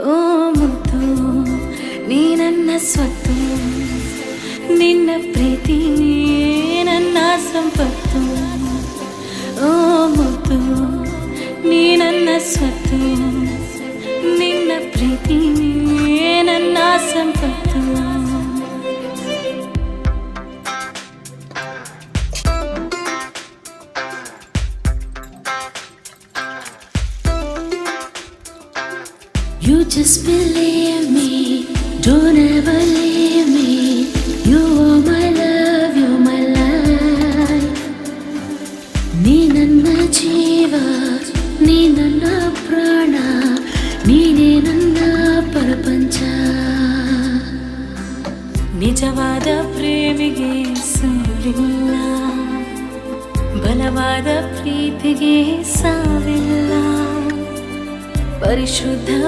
ಓ ಮುದ್ದು ನೀ ನನ್ನ ಸ್ವತ್ತು, ನಿನ್ನ ಪ್ರೀತಿ ನನ್ನ ಸಂಪತ್ತು. ಓ ಮುದ್ದು ನೀ ನನ್ನ ಸ್ವತ್ತು, ನಿನ್ನ ಪ್ರೀತಿ ನನ್ನ ಸಂಪತ್ತು. You just believe me, don't ever leave me. You are my love, you're my life. ನೀ ನನ್ನ ಜೀವ, ನೀ ನನ್ನ ಪ್ರಾಣ, ನೀನೇ ನನ್ನ ಪ್ರಪಂಚ. ನಿಜವಾದ ಪ್ರೇಮಿಗೆ ಸೋಲಿಲ್ಲ, ಬಲವಾದ ಪ್ರೀತಿಗೆ ಸಾವಿಲ್ಲ. ಪರಿಶುದ್ಧ